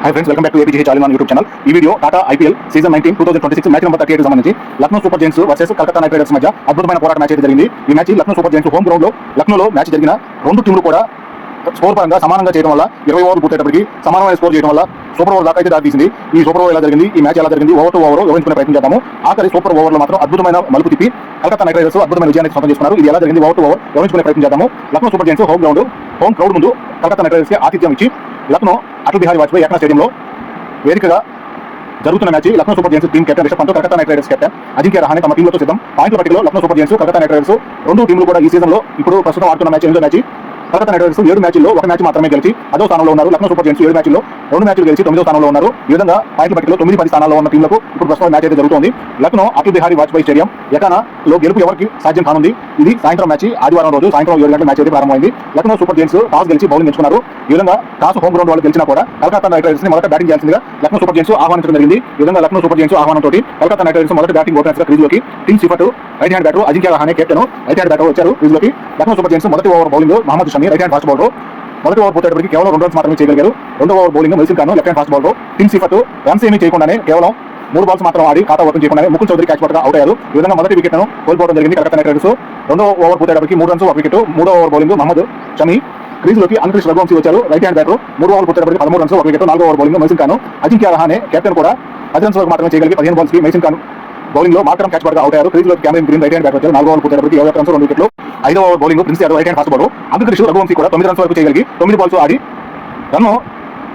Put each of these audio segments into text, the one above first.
Hi friends, welcome back to APG चालीमान YouTube channel. ఈ video Tata IPL season 19 2026 match number 38 కి సంబంధించి Lucknow super Giants versus Calcutta night Riders మధ్య అద్భుతమైన పోరాట మ్యాచ్ అయితే జరిగింది। ఈ match Lucknow super Giants home ground లో లక్నోలో మ్యాచ్ జరిగిన రెండు టీంలు కూడా స్కోర్ పరంగా సమానంగా చేయడం వల్ల 20 ఓవర్లు పూర్తయ్యేటప్పటికి సమానమైన స్కోర్ చేయడం వల్ల సూపర్ ఓవర్ దాకా అయితే దారితీసింది। ఈ సూపర్ ఓవర్ ఎలా జరిగింది, ఈ మ్యాచ్ ఎలా జరిగింది, ఓవర్ టు ఓవర్ వివరించుకునే ప్రయత్నం చేద్దాము। ఆఖరి సూపర్ ఓవర్లో మాత్రం అద్భుతమైన మలుపు తిప్పి కలకత్తా నైట్ రైడర్స్ అద్భుతమైన విజయాన్ని సొంతం చేసుకున్నారు। ఇది ఎలా జరిగింది ఓవర్ టు ఓవర్ వివరించుకునే ప్రయత్నం చేద్దాము। Lucknow super Giants home crowd ముందు కలకత్తా నైట్ రైడర్స్ కి ఆతిథ్యం ఇచ్చి లక్నో అటల్ బిహారీ వాజ్పేయి ఏకనా స్టేడియంలో వేదికగా జరుగుతున్న match Lucknow super Giants team captain Rishabh Pant, Kolkata night Riders captain Ajinkya Rahane తమ టీంలతో సిద్ధం। పాయింట్ల పట్టికలో Lucknow super Giants, Kolkata night Riders రెండు టీంలు కూడా ఈ సీజన్లో ఇప్పుడు ప్రస్తుతం ఆడుతున్న మ్యాచ్ 8వ మ్యాచ్। కలకత్తా నైట్ రైడర్స్ 7 మ్యాచ్ల్లో 1 మ్యాచ్ మాత్రమే గెలిచి 10వ స్థానంలో ఉన్నారు। లక్నో సూపర్ జైంట్స్ 7 మ్యాచ్ల్లో 2 మ్యాచ్లు గెలిచి 9వ స్థానంలో ఉన్నారు। ఈ విధంగా పాయింట్ల పట్టికలో 9-10 స్థానాల్లో ఉన్న టీంలకు ఇప్పుడు ప్రస్తుతం మ్యాచ్ అయితే జరుగుతోంది। లక్నో అటల్ బిహారీ వాజ్పేయి స్టేడియం ఎకానాలో గెలుపు ఎవరికి సాధ్యం కానుంది। ఇది సాయంత్రం మ్యాచ్, ఆదివారం రోజు సాయంత్రం 7 గంటల మ్యాచ్ అయితే ప్రారంభమైంది। లక్నో సూపర్ జైంట్స్ టాస్ గెలిచి బౌలింగ్ ఎంచుకున్నారు। ఈ విధంగా టాస్ హోమ్ గ్రౌండ్ వాళ్ళు గెలిచినా కూడా కలకత్తా నైట్ రైడర్స్ ని మొదట బ్యాటింగ్ చేయాల్సిందిగా లక్నో సూపర్ జైంట్స్ ఆహ్వానించడం జరిగింది। ఈ విధంగా లక్నో సూపర్ జైంట్స్ ఆహ్వానంతో కలకత్తా నైట్ రైడర్స్ మొదట బ్యాటింగ్ ఓపెనర్స్ గా క్రీజ్లోకి Tim Seifert right hand batter Ajinkya Rahane captain right hand batter వచ్చారు క్రీజ్లోకి। లక్నో సూపర్ జైంట్స్ మొదటి over bowling Mohammed Shami right hand fast bowler మొదటి ఓవర్ పూర్తయ్యేటప్పటికి కేవలం 2 రన్స్ మాత్రమే చేయగలిగారు। రెండో over bowling Mohsin Khan left hand fast bowler Tim Seifert runs ఏమీ చేయకుండానే కేవలం 3 బాల్స్ మాత్రం ఆడి ఖాతా ఓపెన్ చేయకుండానే ముకుల్ చౌదరి క్యాచ్ పట్టుగా అవుట్ అయ్యారు। ఈ విధంగా మొదటి వికెట్ను కోల్పోవడం జరిగింది కలకత్తా నైట్ రైడర్స్। రెండో ఓవర్ పూర్తయ్యేటప్పటికి 3 రన్స్ 1 వికెట్। మూడో ఓవర్ బౌలింగ్ మహమ్మద్ షమి క్రీజ్లోకి అంకుష్ రఘువంశీ వచ్చారు రైట్ హ్యాండ్ బ్యాటర్ 3 ఓవర్ పూర్తయ్యేటప్పటికి 13 రన్స్ 1 వికెట్। నాలుగో over bowling Mohsin Khan Ajinkya Rahane captain కూడా 10 రన్స్ వరకు మాత్రమే చేయగలిగి 15 బాల్స్ కి మెహసిన్ ఖాన్ బౌలింగ్ లో మార్కరం క్యాచ్ పట్టుగా అవుట్ అయ్యారు। క్రీజ్లోకి Cameron Green right hand batter వచ్చారు 4 ఓవర్ పూర్తయ్యేటప్పటికి 21 రన్స్ 2 వికెట్లు। 5వ over bowling Prince Yadav right hand fast bowler Ankush Raghuvanshi కూడా 9 రన్స్ వరకు చేయగలిగి 9 బాల్స్ ఆడి రన్ను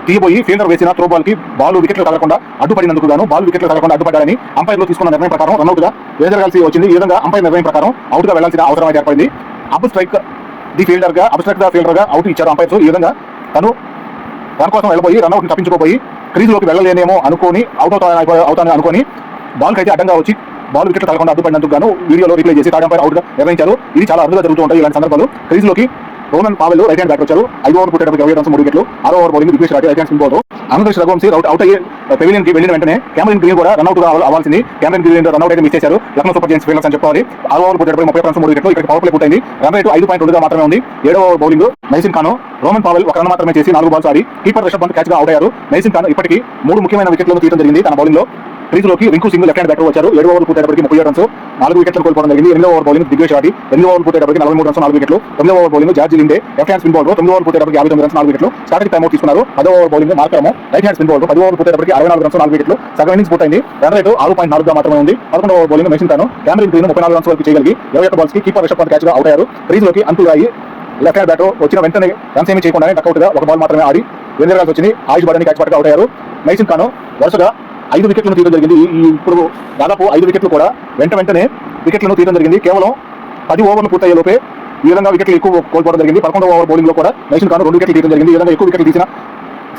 తీయబోయి ఫీల్డర్ వేసిన త్రో బాల్ కి బాల్ వికెట్లు తగలకుండా అడ్డుపడినందుకు గాను బాల్ వికెట్లు తగలకుండా అడ్డుపడ్డారని అంపైర్లు తీసుకున్న నిర్ణయం ప్రకారం రన్అట్ గా ఎదురగాల్సి వచ్చింది। ఈ విధంగా అంపైర్ నిర్ణయం ప్రకారం అవుట్ గా వెళ్లాల్సిన అవసరం అయితే ఏర్పడింది। అబ్స్ట్రైక్ ద ఫీల్డర్ గా అవుట్ ఇచ్చారు అంపైర్స్। ఈ విధంగా తను రన్ కోసం వెళ్ళబోయి రన్అట్ ని తప్పించుకోబోయి క్రీజ్లోకి వెళ్ళలేనేమో అనుకోని అవుతాను అనుకోని బాల్ కి అయితే అడ్డంగా వచ్చి బాల్ వికెట్లు తగలకుండా అడ్డుపడినందుకు గాను వీడియోలో రిప్లై చేసి థర్డ్ అంపైర్ అవుట్ గా నిర్ణయించారు। ఇది చాలా అరుదుగా జరుగుతూ ఉంటాయి ఇలాంటి సందర్భాలు। క్రీజ్లోకి Rovman Powell right hand batter వచ్చారు 5 ఓవర్ పూర్తయ్యేటప్పటికి 20 రన్స్ 3 వికెట్లు। 6వ over bowling Digvesh Rathi right hand spin bowler Ankush Raghuvanshi out అయ్యే పెవిలియన్ కి వెళ్ళిన వెంటనే కెమెరన్ గ్రీన్ కూడా రన్అట్ గా అవ్వాల్సింది। కెమెరన్ గ్రీన్ రన్అట్ అయితే మిస్ చేశారు లక్నో సూపర్ జైంట్స్ ఫీల్డర్స్ అని చెప్పుకోవాలి। 6వ ఓవర్ పూర్తయ్యేటప్పటికి 30 రన్స్ 3 వికెట్లు। ఇక్కడ పవర్ ప్లే పూర్తయింది, రన్ రేటు 5.2 గా మాత్రమే ఉంది। 7వ over bowling Mohsin Khan Rovman Powell 1 run మాత్రమే చేసి 4 బాల్స్ ఆడి కీపర్ రిషబ్ పంత్ క్యాచ్ గా అవుట్ అయ్యారు। మెహసిన్ ఖాన్ ఇప్పటికీ 3 ముఖ్యమైన వికెట్లను తీయడం జరిగింది తన బౌలింగ్ లో। క్రీజ్లోకి Rinku Singh left hand batter వచ్చారు 7 ఓవర్ పూర్తయ్యేటప్పటికి 37 రన్స్ 4 వికెట్లు కోల్పోవడం జరిగింది। 8వ over bowling Digvesh Rathi 8 over పూర్తయ్యేటప్పటికి 43 రన్స్ 4 వికెట్లు। 9వ over bowling George Linde left hand spin bowler 9 over పూర్తయ్యేటప్పటికి 59 రన్స్ 4 వికెట్లు స్టార్టింగ్ టైం అవుట్ తీసుకున్నారు। 10వ over bowling Markram right hand spin bowler 10 over పూర్తయ్యేటప్పటికి 64 రన్స్ 4 వికెట్లు సగం ఇన్నింగ్స్ పూర్తయింది, రన్ రేటు 6.4 గా మాత్రమే ఉంది। 11వ over bowling Mohsin Khan Cameron Green 34 runs వరకు చేయగలిగి 21 బాల్స్ కి కీపర్ రిషబ్ పంత్ క్యాచ్ గా అవుట్ అయ్యారు। క్రీజ్లోకి Anukul Roy left hand batter వచ్చిన వెంటనే రన్స్ ఏమీ చేయకుండానే డక్అవుట్ గా 1 బాల్ మాత్రమే ఆడి వెంజరగాల్సి వచ్చింది। ఆయుష్ బాడని క్యాచ్ పట్టుగా అవుట్ అయ్యారు। మెహసిన్ ఖాన్ వరుసగా 5 వికెట్లను తీయడం జరిగింది। ఇప్పుడు దాదాపు 5 వికెట్లు కూడా వెంటనే వికెట్లను తీయడం జరిగింది। కేవలం 10 ఓవర్లు పూర్తయ్యే లోపే ఈ విధంగా వికెట్లు ఎక్కువ కోల్పోవడం జరిగింది। 11వ ఓవర్ బౌలింగ్ లో కూడా మెహసిన్ ఖాన్ 2 వికెట్లు తీయడం జరిగింది। ఈ విధంగా ఎక్కువ వికెట్లు తీసిన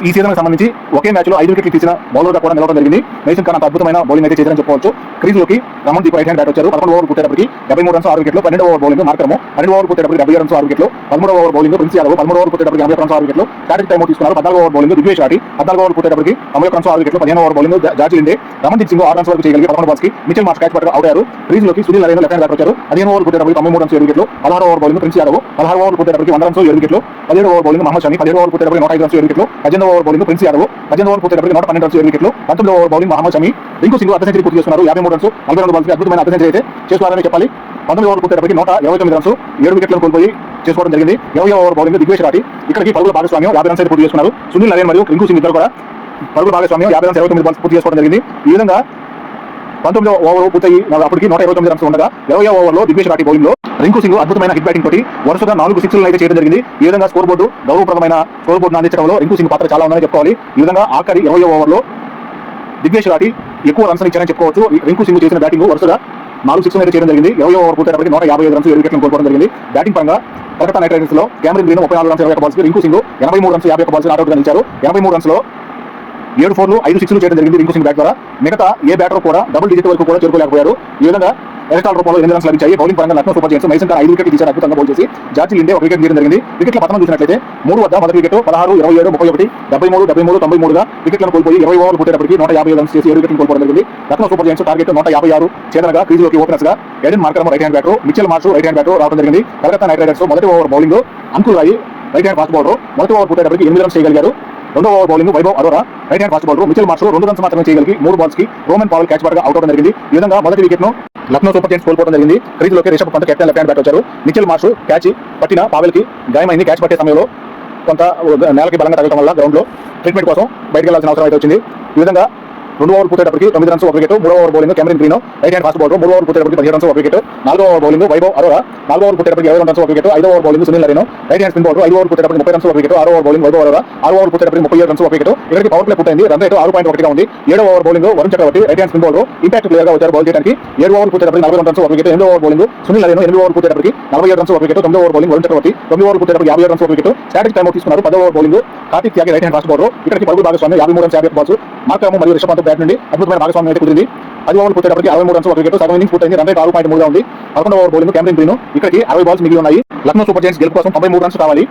ఈ సీజన్ సంబంధించి ఒకే మ్యాచ్ లో 5 వికెట్లు తీసిన బౌలర్ గా కూడా నిలవడం జరిగింది। మెహసిన్ ఖాన్ అంత అద్భుతమైన బౌలింగ్ అయితే చేశారని చెప్పవచ్చు। క్రీజ్లోకి Ramandeep right hand batter వచ్చారు 11 ఓవర్ పూర్తయ్యేటప్పటికి 73 రన్స్ 6 వికెట్లు। 12వ ఓవర్ బౌలింగ్ మార్కరము 12 ఓవర్ పూర్తయ్యేటప్పటికి 70 రన్స్ 6 వికెట్లు। 13వ over bowling Prince Yadav 13 over పూర్తయ్యేటప్పటికి 80 రన్స్ 6 వికెట్లు స్టార్టింగ్ టైం అవుట్ తీసుకున్నారు। 14వ ఓవర్ బౌలింగ్ దిగ్వేష్ రాటి 14వ ఓవర్ పూర్తయ్యేటప్పటికి 91 రన్స్ 6 వికెట్లు। 15వ over bowling George Linde Ramandeep Singh 6 runs వరకు చేయగలిగి 11 బాల్స్ కి మిచెల్ మార్ష్ క్యాచ్ పట్టుగా అవుట్ అయ్యారు। క్రీజ్లోకి Sunil Narine left hand batter వచ్చారు 15 ఓవర్ పూర్తయ్యేటప్పటికి 93 రన్స్ 7 వికెట్లు। 16వ ఓవర్ బౌలింగ్ ప్రిన్స్ యాదవ్ 16వ ఓవర్ పూర్తయ్యేటప్పటికి 100 రన్స్ 7 వికెట్లు। 17వ ఓవర్ బౌలింగ్ మహమ్మద్ షమి 17వ ఓవర్ పూర్తయ్యేటప్పటికి 105 రన్స్ 7 వికెట్లు। 18వ ఓవర్ బౌలింగ్ ప్రిన్స్ యాదవ్ 18వ ఓవర్ పూర్తయ్యేటప్పటికి 112 రన్స్ 7 వికెట్లు। 19వ ఓవర్ బౌలింగ్ మహమ్మద్ షమి రింకు సింగ్ అర్ధ సెంచరీ పూర్తి చేస్తున్నారు 53 రన్స్ 42 బాల్స్ కి అద్భుతమైన అర్ధ సెంచరీ అయితే చేస్తున్నారని చెప్పాలి। 19వ ఓవర్ పూర్తయ్యేటప్పటికి 129 రన్స్ 7 వికెట్లను కోల్పోయి చేసుకోవడం జరిగింది। 20వ ఓవర్ బౌలింగ్ దిగ్వేష్ రాటి ఇక్కడికి పరుగుల భాగస్వామ్యం 50 రన్స్ అయితే పూర్తి చేస్తున్నారు। సునీల్ నరేన్ మరియు రింకు సింగ్ ఇద్దరు కూడా పరుగుల భాగస్వామ్యం 50 రన్స్ 29 బాల్స్ పూర్తి చేసుకోవడం జరిగింది। ఈ విధంగా 19వ ఓవర్ పూర్తయి అప్పటికి 129 రన్స్ ఉండగా 20వ ఓవర్లో దిగ్వేష్ రాటి బౌలింగ్ లో రింకు సింగ్ అద్భుతమైన హిట్ బ్యాటింగ్ తోటి వరుసగా 4 సిక్స్లను అయితే చేయడం జరిగింది। ఈ విధంగా స్కోర్ బోర్డు గౌరవప్రదమైన స్కోర్ బోర్డును అందించడంలో రింకు సింగ్ పాత్ర చాలా ఉందని చెప్పుకోవాలి। ఈ విధంగా ఆఖరి 20వ ఓవర్లో దిగ్వేష్ రాటి ఎక్కువ రన్స్ ఇచ్చారని చెప్పుకోవచ్చు। రింకు సింగ్ చేసిన బ్యాటింగ్ వరుసగా 4 సిక్స్లను అయితే చేయడం జరిగింది। 20వ ఓవర్ పూర్తయ్యేటప్పటికి 155 రన్స్ 7 వికెట్లను కోల్పోవడం జరిగింది। బ్యాటింగ్ పరంగా కలకత్తా నైట్ రైడర్స్ లో కెమెరన్ గ్రీన్ 34 రన్స్ 21 బాల్స్ కి Rinku Singh 83 runs 51 balls not out గా నిలిచారు। 83 రన్స్ లో 7 4లు 5 6లు చేయడం జరిగింది రింకు సింగ్ బ్యాట్ ద్వారా। మిగతా ఏ బ్యాటర్ కూడా డబుల్ డిజిట్ వరకు కూడా చేరుకోలేకపోయారు। ఈ విధంగా ఎలక్ట్రాల్ రూపంలో 8 రన్స్ లభించాయి। బౌలింగ్ పరంగా లక్నో సూపర్ జైంట్స్ మెహసిన్ ఖాన్ 5 వికెట్లు తీశారు, అద్భుతంగా బౌల్ చేసి జార్జి లిండే 1 వికెట్ తీయడం జరిగింది। వికెట్ల పతనం చూసినట్లయితే 3 వద్ద మొదటి వికెట్ 16 27 31 73 73 93 గా వికెట్లను కోల్పోయి 20 ఓవర్లు పూర్తయ్యేటప్పటికి 150 రన్స్ చేసి 7 వికెట్లు కోల్పోవడం జరిగింది। లక్నో సూపర్ జైంట్స్ టార్గెట్ 156 చేదనగా క్రీజ్లోకి ఓపెనర్స్ గా Aiden Markram right hand batter, Mitchell Marsh right hand batter రావడం జరిగింది। కలకత్తా నైట్ రైడర్స్ మొదటి over bowling Anukul Roy right hand fast bowler మొదటి ఓవర్ పూర్తయ్యేటప్పటికి 8 రన్స్ చేయగలిగారు। రెండో over bowling Vaibhav Arora right hand fast bowler Mitchell Marsh 2 runs మాత్రమే చేయగలిగి 3 బాల్స్ కి రోమన్ పావెల్ క్యాచ్ పడగా అవుట్ అవడం జరిగింది. ఈ విధంగా మొదటి వికెట్ ను లక్నో సూపర్ జైంట్స్ కోల్పోవడం జరిగింది. క్రీజ్ లోకి Rishabh Pant captain left hand bat వచ్చారు. మిచెల్ మార్ష్ క్యాచ్ పట్టిన పావెల్ కి గాయమైంది. క్యాచ్ పట్టే సమయంలో కొంత నేలకి బలంగా తగ్గడం వల్ల గ్రౌండ్ లో ట్రీట్మెంట్ కోసం బయటకు వెళ్లాల్సిన అవసరం అయితే వచ్చింది. ఈ విధంగా 2 ఓవర్ పూర్తయ్యేటప్పటికి 9 runs 1 wicket. 3 over bowling Cameron Green right hand fast bowler 3 over పూర్తయ్యేటప్పటికి 17 runs 1 wicket. 4 over bowling Vaibhav Arora 4 over పూర్తయ్యేటప్పటికి 22 runs 1 wicket. 5 over bowling Sunil Narine right hand spin bowler 5 over పూర్తయ్యేటప్పటికి 30 runs 1 wicket. 6 over bowling Vaibhav Arora 6 over పూర్తయ్యేటప్పటికి 37 runs 1 wicket. ఇక్కడికి power play పూర్తయింది. Run rate 6.1 గా ఉంది. 7 over bowling Varun Chakravarthy right hand spin bowler impact player గా వచ్చారు bowl చేయడానికి. 7 over పూర్తయ్యేటప్పటికి 42 runs 1 wicket. 8 over bowling Sunil Narine 8 over పూర్తయ్యేటప్పటికి 47 runs 1 wicket. 9 over bowling Varun Chakravarthy 9 over పూర్తయ్యేటప్పటికి 57 runs 1 wicket. Strategic time out తీసుకున్నారు. 10 over bowling Kartik Tyagi right hand fast bowler ఇక్కడికి పరుగుల భాగస్వామి 53 రన్స్ 50 బాల్స్. మార్కరము మరియు రిషబ్ పంత్ బ్యాట్ నుండి అద్భుతమైన భాగస్వామ్యం అయితే కుదిరింది. 10 ఓవర్ పూర్తయ్యేటప్పటికి 63 రన్స్ 1 వికెట్. సగం ఇన్నింగ్స్ పూర్తయింది. రన్ రేట్ 6.3 గా ఉంది. 11 ఓవర్ బౌలింగ్ కెమెరన్ గ్రీన్ ఇక్కడికి 60 బాల్స్ మిగిలి ఉన్నాయి. లక్నో సూపర్ జైంట్స్ గెలుపు కోసం 93 రన్స్ కావాలి.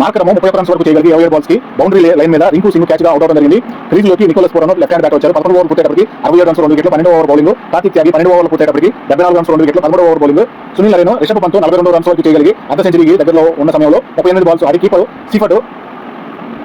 మార్కరము 31 రన్స్ వరకు చేయగలిగి 27 బాల్స్ కి బౌండరీ లైన్ మీద రింకు సింగ్ క్యాచ్ గా అవుట్ అవడం జరిగింది. క్రీజ్ లోకి Nicholas Pooran left hand bat వచ్చారు. 11 ఓవర్ పూర్తయ్యేటప్పటికి 67 రన్స్ 2 వికెట్లు. 12 over bowling Kartik Tyagi 12 over పూర్తయ్యేటప్పటికి 74 రన్స్ 2 వికెట్లు. 13 over bowling Sunil Narine Rishabh Pant 42 runs వరకు చేయగలిగి అర్ధ సెంచరీకి దగ్గరలో ఉన్న సమయంలో 38 బాల్స్ ఆడి కీపర్ సిఫట్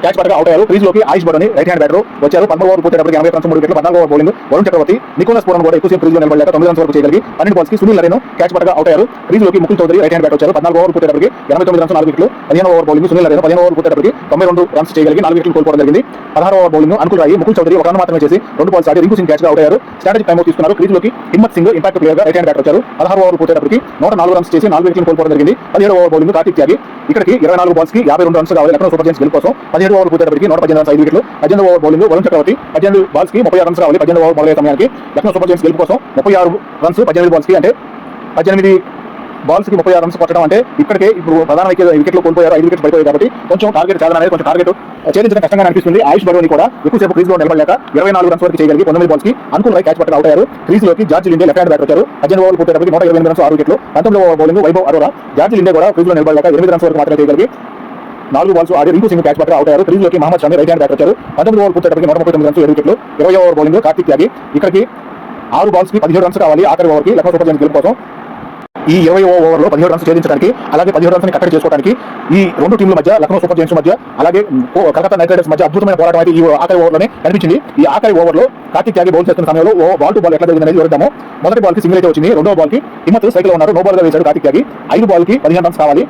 క్యాచ్ పడగా అవుట్ అయ్యారు. క్రీజ్ లోకి ఆయుష్ బడోని రైట్ హ్యాండ్ బ్యాటర్ వచ్చారు. 13 ఓవర్ పూర్తయ్యేటప్పటికి 80 రన్స్ 3 వికెట్లు. 14 ఓవర్ బౌలింగ్ వరుణ్ చక్రవర్తి నికోలస్ పూరన్ కూడా ఎక్కువసేపు క్రీజ్ లో నిలబడలేక 9 రన్స్ వరకు చేయగలిగి 12 బాల్స్ కి సునీల్ నరేన్ క్యాచ్ పడగా అవుట్ అయ్యారు. క్రీజ్ లోకి Mukul Choudhary right hand bat వచ్చారు. 14 ఓవర్ పూర్తయ్యేటప్పటికి 89 రన్స్ 4 వికెట్లు. 15 over bowling Sunil Narine 15 over పూర్తయ్యేటప్పటికి 92 రన్స్ చేయగలిగి 4 వికెట్లు కోల్పోవడం జరిగింది. 16 ఓవర్ బౌలింగ్ అనుకుల్ రాయి ముకుల్ చౌదరి 1 రన్ మాత్రమే చేసి 2 బాల్స్ ఆడి రింకు సింగ్ క్యాచ్ గా అవుట్ అయ్యారు. స్ట్రాటజిక్ టైం అవుట్ తీసుకున్నారు. క్రీజ్ లోకి హిమ్మత్ సింగ్ ఇంపాక్ట్ ప్లేయర్ గా రైట్ హ్యాండ్ బ్యాట్ వచ్చారు. 16 ఓవర్ పూర్తయ్యేటప్పటికి 104 రన్స్ చేసి 4 వికెట్లు కోల్పోవడం జరిగింది. 17 ఓవర్ బౌలింగ్ కార్తిక్ త్యాగి ఇక్కడికి 24 బాల్స్ కి 52 రన్స్ కావాలి లక్నో సూపర్ జైంట్స్ గెలుపు కోసం. 17 ఓవర్ పూర్తయ్యేటప్పటికి 118 రన్స్ 5 వికెట్లు. 18 ఓవర్ బౌలింగ్ వరుణ్ చక్రవర్తి 18 బాల్స్ కి 36 రన్స్ కావాలి. 18 ఓవర్ బౌల్ అయ్యే సమయానికి లక్నో సూపర్ జైంట్స్ గెలుపు కోసం 36 రన్స్ 18 బాల్స్ కి అంటే 18 బాల్స్ కి 36 రన్స్ కొట్టడం అంటే ఇక్కడికే ఇప్పుడు ప్రధాన వికెట్లు కోల్పోయారు. 5 వికెట్లు పడిపోయాయి కాబట్టి కొంచెం టార్గెట్ సాధన అనేది కొంచెం టార్గెట్ ఛేదించడం కష్టంగా అనిపిస్తుంది. ఆయుష్ బడోని కూడా ఎక్కువసేపు క్రీజ్ లో నిలబడలేక 24 రన్స్ వరకు చేయగలిగి 19 బాల్స్ కి అనుకుల్ రాయ్ క్యాచ్ పట్టగా అవుట్ అయ్యారు. క్రీజ్ లోకి George Linde left hand bat వచ్చారు. 18 ఓవర్ పూర్తయ్యేటప్పటికి 128 రన్స్ 6 వికెట్లు. 19 over bowling Vaibhav Arora George Linde కూడా క్రీజ్ లో నిలబడలేక 8 రన్స్ వరకు మాత్రమే చేయగలిగి 4 బాల్స్ ఆడి రింకు సింగ్ క్యాచ్ పట్టగా అవుట్ అయ్యారు. క్రీజ్ లోకి Mohammed Shami right hand bat వచ్చారు. 19 ఓవర్ పూర్తయ్యేటప్పటికి 139 రన్స్ 7 వికెట్లు. 20 ఓవర్ బౌలింగ్ కార్తిక్ త్యాగి ఇక్కడికి 6 బాల్స్ కి 17 రన్స్ కావాలి. ఆఖరి ఓవర్ కి లక్నో సూపర్ జైంట్స్ గెలుపు కోసం ఈ 20 ఓవర్ లో 17 రన్స్ ఛేదించడానికి అలాగే 17 రన్స్ ని కట్టడి చేసుకోవడానికి ఈ రెండు టీంల మధ్య లక్నో సూపర్ జైంట్స్ మధ్య అలాగే కలకత్తా నైట్ రైడర్స్ మధ్య అద్భుతమైన పోరాటం అయితే ఈ ఆఖరి ఓవర్ లోనే కనిపించింది. ఈ ఆఖరి ఓవర్ లో కార్తిక్ త్యాగి బౌల్ చేస్తున్న సమయంలో బాల్ టు బాల్ ఎట్లా జరిగింది అనేది వివరిద్దాము. మొదటి బాల్ కి సింగిల్ అయితే వచ్చింది. రెండో బాల్ కి హిమ్మత్ సైకిల్ ఉన్నారు. నో బాల్ గా వేశాడు కార్తిక్ త్యాగి. 5 బాల్ కి 15 రన్స్ కావాలి.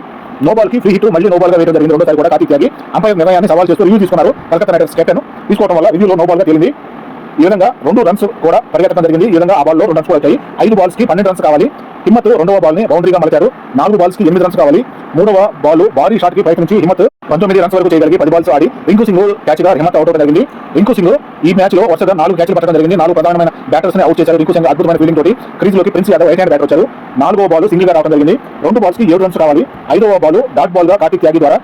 నో బాల్ కి ఫ్రీ హిట్ మళ్ళీ నో బాల్ గా వేయడం జరిగింది. రెండోసారి కూడా కార్తిక్ త్యాగి అంపైర్ నిర్ణయాన్ని సవాల్ చేస్తూ రివ్యూ తీసుకున్నారు. కలకత్తా నైట్ రైడర్స్ కెప్టెన్ తీసుకోవడం వల్ల రివ్యూలో నో బాల్ గా తేలింది. ఈ విధంగా 2 రన్స్ కూడా పరిగెత్తడం జరిగింది. ఈ విధంగా ఆ బాల్ లో 2 రన్స్ వచ్చాయి. 5 బాల్స్ కి 12 రన్స్ కావాలి. హిమ్మత్ రెండవ బాల్ ని బౌండరీగా మలిచారు. 4 బాల్స్ కి 8 రన్స్ కావాలి. మూడవ బాల్ భారీ షాట్ కి ప్రయత్నించి హిమ్మత్ 19 రన్స్ వరకు చేయగలిగి 10 బాల్స్ ఆడి రింకు సింగ్ క్యాచ్ గా హిమ్మత్ అవుట్ అవడం జరిగింది. రింకు సింగ్ ఈ మ్యాచ్ లో వరుసగా 4 క్యాచ్లు పట్టడం జరిగింది. 4 ప్రధానమైన బ్యాటర్స్ ని అవుట్ చేశారు. రింకు సింగ్ అద్భుతమైన ఫీల్డింగ్ తోటి క్రీజ్ లోకి prince Yadav right hand bat వచ్చారు. 4వ బాల్ సింగిల్ గా రావడం జరిగింది. 2 బాల్స్ కి 7 రన్స్ కావాలి. 5వ బాల్ డాట్ బాల్ గా కార్తిక్ త్యాగి ద్వారా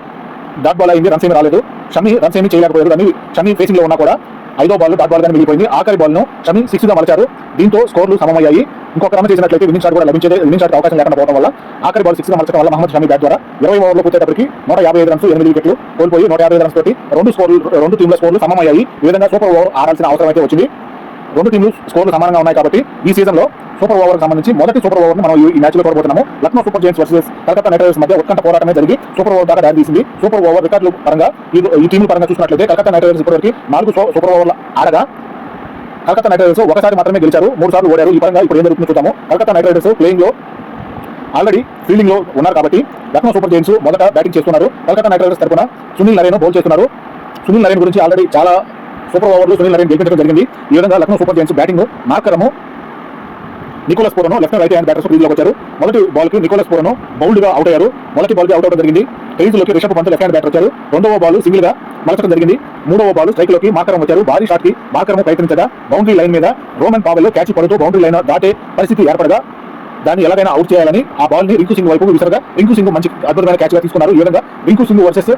డాట్ బాల్ అయింది. రన్స్ ఏమీ రాలేదు. షమి రన్స్ ఏమీ చేయలేకపోయారు. కానీ షమి ఫేసింగ్ లో ఉన్నా కూడా 5వ బాల్ డాట్ బాల్ గానే మిగిలిపోయింది. ఆఖరి బాల్ ను షమి 6 గా మలచారు. దీంతో స్కోర్లు సమమయ్యాయి. ఇంకొక రన్ చేసినట్లయితే విన్నింగ్ షాట్ కూడా లభించేది. విన్నింగ్ షాట్ అవకాశం లేకుండా పోవడం వల్ల ఆఖరి బాల్ 6 గా మలచడం వల్ల మహమ్మద్ షమి బ్యాట్ ద్వారా 20 ఓవర్లో పూర్తయ్యేటప్పటికి 155 రన్స్ 8 వికెట్లు కోల్పోయి 155 రన్స్ తోటి రెండు టీంల స్కోర్లు సమమయ్యాయి. ఈ విధంగా సూపర్ ఓవర్ ఆడాల్సిన అవసరం అయితే వచ్చింది. 2 టీంలు స్కోర్లు సమానంగా ఉన్నాయి కాబట్టి ఈ సీజన్ లో సూపర్ ఓవర్ సంబంధించి మొదటి సూపర్ ఓవర్ మనం ఈ మ్యాచ్ లో చూడబోతున్నాము. Lucknow super Giants versus Calcutta night Riders మధ్య ఉత్కంఠ పోరాటమే జరిగి సూపర్ ఓవర్ దాకా దారి తీసింది. సూపర్ ఓవర్ రికార్డుల పరంగా ఈ టీంల పరంగా చూసినట్లయితే కలకత్తా నైట్ రైడర్స్ ఇప్పటివరకు 4 సూపర్ ఓవర్ల ఆడగా కలకత్తా నైట్ రైడర్స్ ఒకసారి మాత్రమే గెలిచారు. 3 సార్లు ఓడారు. ఈ పరంగా ఇప్పుడు ఏం జరుగుతుందో చూద్దాము. కలకత్తా నైట్ రైడర్స్ ప్లేయింగ్ లో ఆల్రెడీ ఫీల్డింగ్ లో ఉన్నారు కాబట్టి లక్నో సూపర్ జైంట్స్ మొదట బ్యాటింగ్ చేస్తున్నారు. కలకత్తా నైట్ రైడర్స్ తరఫున సునీల్ నరేన్ బౌల్ చేస్తున్నారు. సునీల్ నరేన్ గురించి ఆల్రెడీ చాలా సూపర్ ఓవర్లు సునీల్ నరేన్ గెలిపించడం జరిగింది. ఈ విధంగా Lucknow super Giants batting Markram Nicholas Pooran left right hand batters crease లోకి వచ్చారు. మొదటి బాల్ కి నికోలస్ పూరన్ బౌల్డ్ గా అవుట్ అయ్యారు. మొదటి బాల్ కి అవుట్ అవడం జరిగింది. క్రీజ్ లోకి Rishabh Pant left hand batter వచ్చారు. రెండవ బాల్ సింగిల్ గా మలచడం జరిగింది. మూడవ బాల్ స్ట్రైక్ లోకి మార్కరం వచ్చారు. భారీ షాట్ కి మార్కరం ప్రయత్నించగా బౌండరీ లైన్ మీద రోమన్ పావెల్ క్యాచ్ పడుతూ బౌండరీ లైన్ దాటే పరిస్థితి ఏర్పడగా దాన్ని ఎలాగైనా అవుట్ చేయాలని ఆ బాల్ ని రింకు సింగ్ వైపు విసరగా రింకు సింగ్ మంచి అద్భుతమైన క్యాచ్ గా తీసుకున్నారు. ఈ విధంగా రింకు సింగ్ వర్సెస్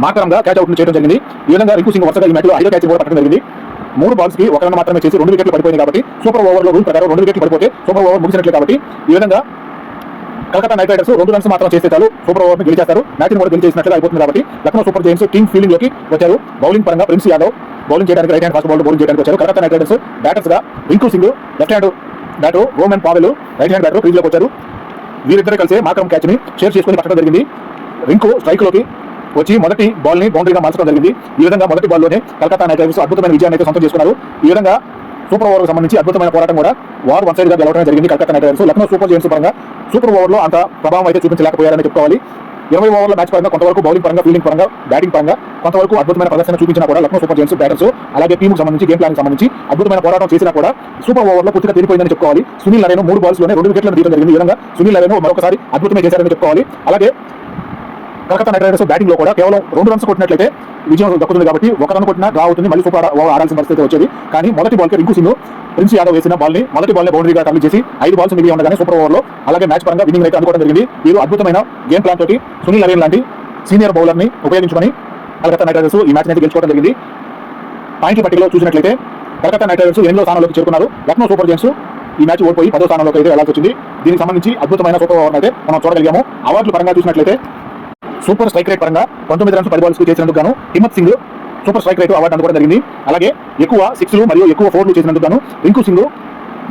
మార్కరంగా క్యాచ్ అవుట్ చేయడం జరిగింది. ఈ విధంగా రింకు సింగ్ వరుసగా ఈ మ్యాచ్ లో 5వ క్యాచ్ కూడా పట్టడం జరిగింది. 3 బాల్స్ కి 1 రన్ మాత్రమే చేసి 2 వికెట్లు పడిపోయింది కాబట్టి సూపర్ ఓవర్ లో రూల్ ప్రకారం 2 వికెట్లు పడిపోతే సూపర్ ఓవర్ ముగిసినట్లే కాబట్టి ఈ విధంగా కలకత్తా నైట్ రైడర్స్ 2 రన్స్ మాత్రం చేస్తే చాలు సూపర్ ఓవర్ ని గెలిచేస్తారు. మ్యాచ్ కూడా గెలిచేసినట్లుగా అయిపోతుంది కాబట్టి Lucknow super giants team fielding లోకి వచ్చారు. బౌలింగ్ పరంగా ప్రిన్స్ యాదవ్ బౌలింగ్ చేయడానికి right hand fast bowler bowling చేయడానికి వచ్చారు. కలకత్తా నైట్ రైడర్స్ బ్యాటర్స్ గా Rinku Singh left hand batter Rovman Powell right hand batter crease లోకి వచ్చారు. వీరిద్దరు కలిసి మార్కరం క్యాచ్ ని షేర్ చేసుకుని పట్టడం జరిగింది. రింకు స్ట్రైక్ లోకి వచ్చి మొదటి బాల్ ని బౌండరీగా మార్చడం జరిగింది. ఈ విధంగా మొదటి బాల్లోనే కలకత్తా నైట్ రైడర్స్ అద్భుతమైన విజయాన్ని అయితే సొంతం చేసుకున్నారు. ఈ విధంగా సూపర్ ఓవర్ సంబంధించి అద్భుతమైన పోరాటం కూడా వారు వన్ సైడ్ గా గెలవడం జరిగింది Calcutta night riders. Lucknow super Giants పరంగా సూపర్ ఓవర్ లో అంత ప్రభావం అయితే చూపించలేకపోయారని చెప్పుకోవాలి. 20 ఓవర్ల మ్యాచ్ పరంగా కొంతవరకు బౌలింగ్ పరంగా, ఫీల్డింగ్ పరంగా, బ్యాటింగ్ పరంగా కొంతవరకు అద్భుతమైన ప్రదర్శన చూపించినా కూడా లక్నో సూపర్ జైంట్స్ బ్యాటర్స్ అలాగే టీంకు సంబంధించి గేమ్ ప్లాన్ సంబంధించి అద్భుతమైన పోరాటం చేసినా కూడా సూపర్ ఓవర్ లో పూర్తిగా తీరిపోయిందని చెప్పుకోవాలి. సునీల్ నరేన్ 3 బాల్స్ లోనే 2 వికెట్లను తీయడం జరిగింది. ఈ విధంగా సునీల్ నరేన్ మరొకసారి అద్భుతమే చేశారని చెప్పుకోవాలి. అలాగే కలకత్తా నైట్ రైడర్స్ బ్యాటింగ్ లో కూడా కేవలం 2 రన్స్ కొట్టినట్లయితే విజయం దక్కుతుంది కాబట్టి 1 రన్ కొట్టినా డ్రా అవుతుంది, మళ్ళీ సూపర్ ఓవర్ ఆడాల్సిన పరిస్థితి వచ్చేది. కానీ మొదటి బాల్ కి రింకు సింగ్, ప్రిన్స్ యాదవ్ వేసిన బాల్ ని మొదటి బాల్ ని బౌండరీగా కంప్లీట్ చేసి 5 బాల్స్ మిగిలి ఉండగానే సూపర్ ఓవర్ లో అలాగే మ్యాచ్ పరంగా విన్నింగ్ అయితే అందుకోవడం జరిగింది. వీరు అద్భుతమైన గేమ్ ప్లాన్ తోటి సునీల్ నరేన్ లాంటి సీనియర్ బౌలర్ ని ఉపయోగించుకొని కలకత్తా నైట్ రైడర్స్ ఈ మ్యాచ్ అయితే గెలుచుకోవడం జరిగింది. పాయింట్ల పట్టికలో చూసినట్లయితే కలకత్తా నైట్ రైడర్స్ 8వ స్థానంలోకి చేరుకున్నారు. లక్నో సూపర్ జైంట్స్ ఈ మ్యాచ్ ఓడిపోయి 10వ స్థానంలోకి అయితే వెళ్లాల్సి వచ్చింది. దీనికి సంబంధించి అద్భుతమైన సూపర్ ఓవర్ అయితే మనం చూడగలిగాము. అవార్డుల పరంగా చూసినట్లయితే సూపర్ స్ట్రైక్ రేట్ పరంగా 19 రన్స్ 10 బాల్స్ చేసినందుకు గాను Himmat Singh super strike rate award అందుకోవడం జరిగింది. అలాగే ఎక్కువ 6లు మరియు ఎక్కువ 4లు చేసినందుకు గాను రింకు సింగ్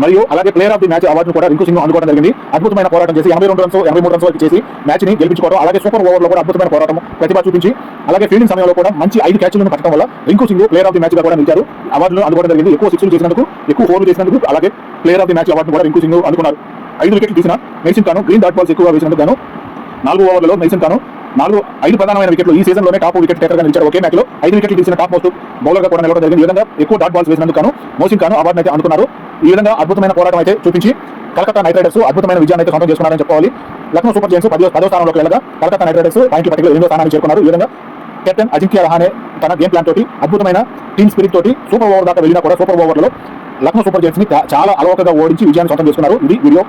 మరియు అలాగే ప్లేయర్ ఆఫ్ ది మ్యాచ్ అవార్డును కూడా రింకు సింగ్ అందుకోవడం జరిగింది. అద్భుతమైన పోరాటం చేసి 82 రన్స్ 83 రన్స్ వరకు చేసి మ్యాచ్ ని గెలిపించుకోవడం, అలాగే సూపర్ ఓవర్ లో కూడా అద్భుతమైన పోరాటం ప్రతిభ చూపించి అలాగే ఫీల్డింగ్ సమయంలో కూడా మంచి 5 క్యాచ్లను పట్టడం వల్ల Rinku Singh player of the match గా కూడా నిలిచారు. అవార్డును అందుకోవడం జరిగింది. ఎక్కువ 6లు చేసినందుకు, ఎక్కువ 4లు చేసినందుకు, అలాగే ప్లేయర్ ఆఫ్ ది మ్యాచ్ అవార్డును కూడా రింకు సింగ్ అందుకున్నారు. 5 వికెట్లు తీసిన మెల్సిన్ ఖాన్ గ్రీన్ డాట్ బాల్స్ ఎక్కువ వేసినందుకు గాను 4 ఓవర్లలో మెల్సిన్ ఖాన్ 5 ప్రధానమైన వికెట్లు ఈ సీజన్ లోనే టాప్ వికెట్ టేకర్ గా నిలిచారు. ఒకే మ్యాచ్ లో 5 వికెట్లు తీసిన టాప్ మోస్ట్ బౌలర్ గా కూడా నిలవడం జరిగింది. ఈ విధంగా ఎక్కువ డాట్ బాల్స్ వేసినందుకు గాను మోసిన్ ఖాన్ అవార్డు అయితే అందుకున్నారు. ఈ విధంగా అద్భుతమైన పోరాటం అయితే చూపించి కలకత్తా నైట్ రైడర్స్ అద్భుతమైన విజయాన్ని అయితే సొంతం చేసుకున్నారని చెప్పుకోవాలి. లక్నో సూపర్ జైంట్స్ 10వ స్థానంలోకి వెళ్ళగా కలకత్తా నైట్ రైడర్స్ పాయింట్ల పట్టికలో 8వ స్థానానికి చేరుకున్నారు. ఈ విధంగా కెప్టెన్ అజింక్య రహానే తన గేమ్ ప్లాన్ తోటి అద్భుతమైన టీమ్ స్పిరిట్ తోటి సూపర్ ఓవర్ దాకా వెళ్ళినా కూడా సూపర్ ఓవర్లలో లక్నో సూపర్ జైంట్స్ ని చాలా అలవకగా ఓడించి విజయాన్ని సొంతం చేసుకున్నారు. ఇది వీడియో.